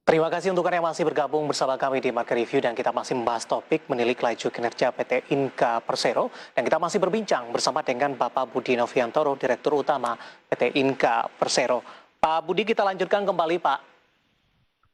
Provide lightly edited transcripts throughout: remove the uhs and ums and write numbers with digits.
Terima kasih untuk Anda yang masih bergabung bersama kami di Market Review dan kita masih membahas topik menilik laju kinerja PT Inka Persero dan kita masih berbincang bersama dengan Bapak Budi Noviantoro, Direktur Utama PT Inka Persero. Pak Budi, kita lanjutkan kembali Pak.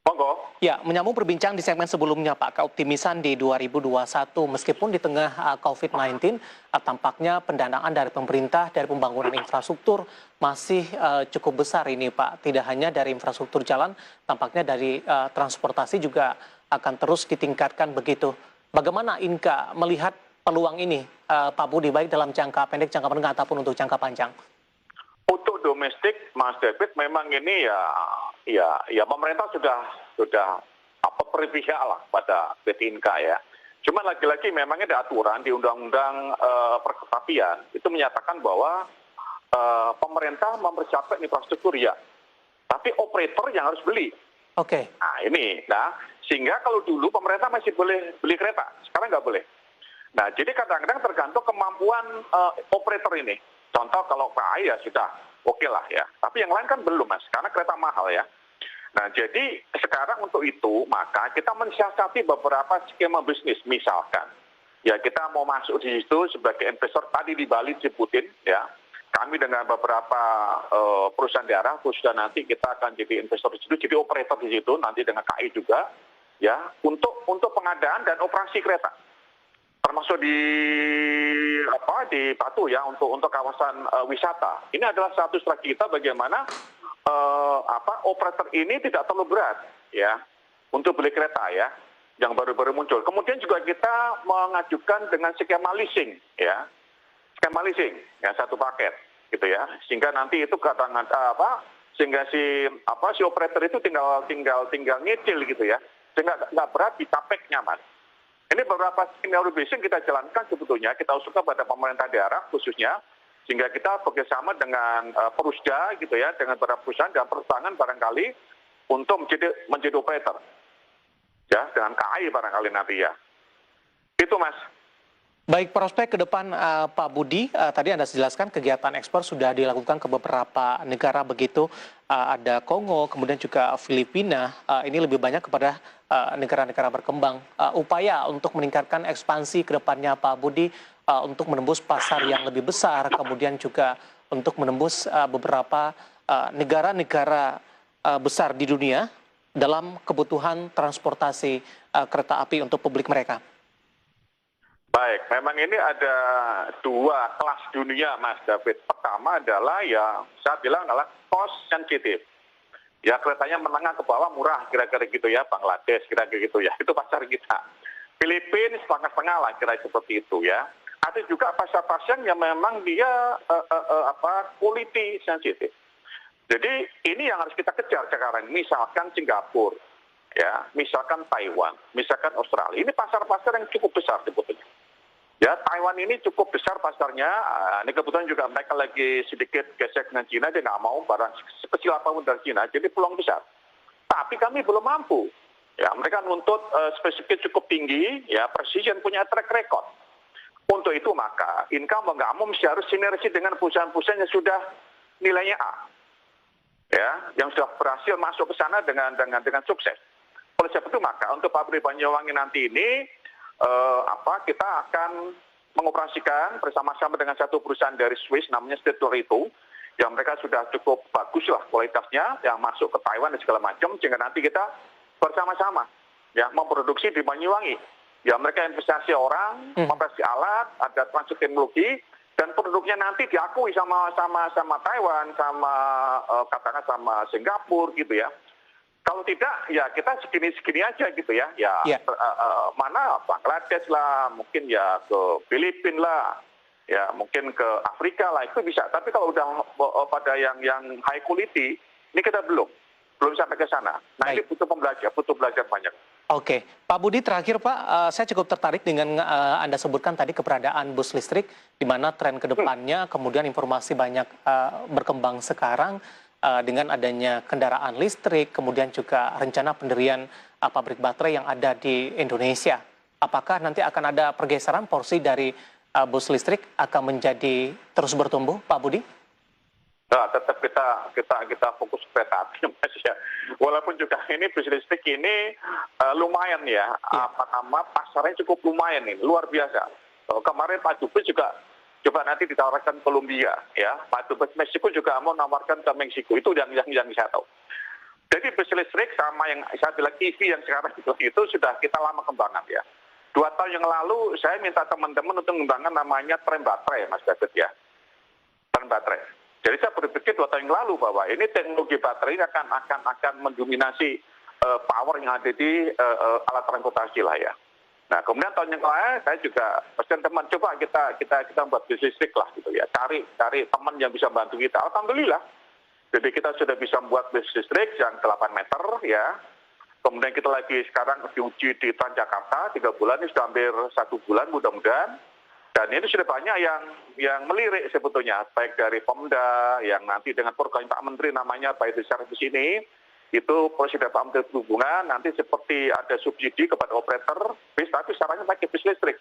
Monggo. Ya, menyambung perbincangan di segmen sebelumnya Pak, keoptimisan di 2021 meskipun di tengah COVID-19 tampaknya pendanaan dari pemerintah dari pembangunan infrastruktur masih cukup besar ini Pak. Tidak hanya dari infrastruktur jalan, tampaknya dari transportasi juga akan terus ditingkatkan begitu. Bagaimana Inka melihat peluang ini Pak Budi, baik dalam jangka pendek, jangka menengah ataupun untuk jangka panjang? Untuk domestik, Mas David, memang ini ya pemerintah sudah berpihak lah pada PT Inka ya. Cuma lagi-lagi memang ada aturan di Undang-Undang Perkeretapian itu menyatakan bahwa pemerintah mempersiapkan infrastruktur ya, tapi operator yang harus beli. Oke. Nah ini, sehingga kalau dulu pemerintah masih boleh beli kereta, sekarang nggak boleh. Nah jadi kadang-kadang tergantung kemampuan operator ini. Contoh kalau KAI ya sudah oke lah ya, tapi yang lain kan belum Mas, karena kereta mahal ya. Nah jadi sekarang untuk itu maka kita mensiasati beberapa skema bisnis, misalkan ya kita mau masuk di situ sebagai investor, tadi di Bali disebutin ya, kami dengan beberapa perusahaan daerah khususnya nanti kita akan jadi investor di situ, jadi operator di situ nanti dengan KAI juga ya, untuk pengadaan dan operasi kereta. Termasuk di Batu ya, untuk kawasan wisata. Ini adalah satu strategi kita bagaimana operator ini tidak terlalu berat ya untuk beli kereta ya yang baru-baru muncul. Kemudian juga kita mengajukan dengan skema leasing ya. Skema leasing ya, satu paket gitu ya. Sehingga nanti itu sehingga si operator itu tinggal nyicil gitu ya. Sehingga nggak berat di capeknya Mas. Ini beberapa skenario bisnis kita jalankan sebetulnya, kita usulkan pada pemerintah daerah khususnya, sehingga kita bekerjasama dengan Perusda gitu ya, dengan beberapa perusahaan dan pertambangan barangkali untuk menjadi operator. Ya, dengan KAI barangkali nanti ya. Itu Mas. Baik, prospek ke depan Pak Budi, tadi Anda jelaskan kegiatan ekspor sudah dilakukan ke beberapa negara begitu, ada Kongo, kemudian juga Filipina, ini lebih banyak kepada negara-negara berkembang. Upaya untuk meningkatkan ekspansi ke depannya Pak Budi, untuk menembus pasar yang lebih besar, kemudian juga untuk menembus beberapa negara-negara besar di dunia dalam kebutuhan transportasi kereta api untuk publik mereka. Baik, memang ini ada dua kelas dunia Mas David. Pertama adalah ya saya bilang adalah cost sensitive. Ya keretanya menengah ke bawah murah kira-kira gitu ya, Bangladesh kira-kira gitu ya. Itu pasar kita. Filipina setengah-setengah lah kira seperti itu ya. Ada juga pasar-pasar yang memang dia quality sensitive. Jadi ini yang harus kita kejar sekarang. Misalkan Singapura, ya, misalkan Taiwan, misalkan Australia. Ini pasar-pasar yang cukup besar sebetulnya. Ya, Taiwan ini cukup besar pasarnya. Ini kebetulan juga mereka lagi sedikit gesek dengan Cina, dia nggak mau barang sekecil apapun dari Cina, jadi peluang besar. Tapi kami belum mampu. Ya, mereka nuntut spesifik cukup tinggi, ya, precision punya track record. Untuk itu maka Inka mau nggak mau mesti harus sinergi dengan perusahaan-perusahaan yang sudah nilainya A, ya, yang sudah berhasil masuk ke sana dengan sukses. Oleh sebab itu maka untuk pabrik Banyuwangi nanti ini kita akan mengoperasikan bersama-sama dengan satu perusahaan dari Swiss namanya Stedler itu, yang mereka sudah cukup bagus lah kualitasnya, yang masuk ke Taiwan dan segala macam, sehingga nanti kita bersama-sama ya memproduksi di Banyuwangi. Ya mereka investasi orang, investasi alat, ada transfer teknologi, dan produknya nanti diakui sama Taiwan, katakan sama Singapura gitu ya. Kalau tidak, ya kita segini-segini aja gitu ya. Mana Bangladesh lah, mungkin ya ke Filipina lah, ya mungkin ke Afrika lah, itu bisa. Tapi kalau udah pada yang high quality, ini kita belum sampai ke sana. Nah ini butuh belajar banyak. Oke, Pak Budi terakhir Pak, saya cukup tertarik dengan Anda sebutkan tadi keberadaan bus listrik, di mana tren ke depannya, kemudian informasi banyak berkembang sekarang, dengan adanya kendaraan listrik, kemudian juga rencana pendirian pabrik baterai yang ada di Indonesia. Apakah nanti akan ada pergeseran porsi dari bus listrik akan menjadi terus bertumbuh, Pak Budi? Nah, tetap kita fokus kereta api, Mas ya. Walaupun juga ini bis listrik ini lumayan ya, pasarnya cukup lumayan ini, luar biasa. Kemarin Pak Dubes juga coba nanti ditawarkan Kolombia ya, Pak Dubes Meksiko juga mau nawarkan ke Meksiko, itu yang saya tahu. Jadi bis listrik sama yang saya bilang EV yang sekarang itu sudah kita lama kembangkan ya. 2 tahun yang lalu saya minta teman-teman untuk mengembangkan namanya tram baterai, Mas David ya. Tram baterai. Jadi saya berpikir 2 tahun yang lalu bahwa ini teknologi baterai ini akan mendominasi power yang ada di alat transportasi lah ya. Nah kemudian tahun yang lalu saya juga pesan teman coba kita buat bis listrik lah gitu ya. Cari teman yang bisa bantu kita. Alhamdulillah. Jadi kita sudah bisa membuat bis listrik yang 8 meter ya. Kemudian kita lagi sekarang diuji di Transjakarta 3 bulan, ini sudah hampir 1 bulan mudah-mudahan. Dan ini sudah banyak yang melirik sebetulnya, baik dari Pemda, yang nanti dengan program Pak Menteri namanya By the Service ini, itu presiden Pak Menteri Perhubungan, nanti seperti ada subsidi kepada operator bis, tapi caranya pakai bis listrik.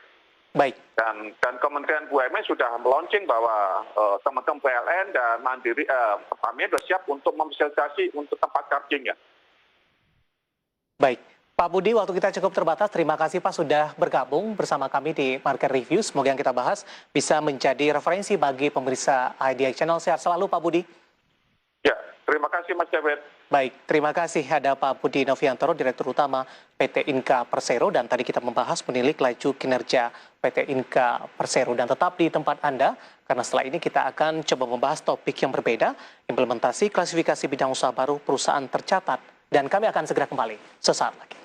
Baik. Dan Kementerian BUMN sudah meluncing bahwa teman-teman PLN dan Mandiri, Pertamina sudah siap untuk memfasilitasi untuk tempat chargingnya. Baik. Pak Budi, waktu kita cukup terbatas. Terima kasih Pak sudah bergabung bersama kami di Market Review. Semoga yang kita bahas bisa menjadi referensi bagi pemirsa IDX Channel. Sehat selalu Pak Budi. Ya, terima kasih Mas David. Baik, terima kasih. Ada Pak Budi Noviantoro, Direktur Utama PT Inka Persero. Dan tadi kita membahas menilik laju kinerja PT Inka Persero. Dan tetap di tempat Anda, karena setelah ini kita akan coba membahas topik yang berbeda, implementasi klasifikasi bidang usaha baru perusahaan tercatat. Dan kami akan segera kembali sesaat lagi.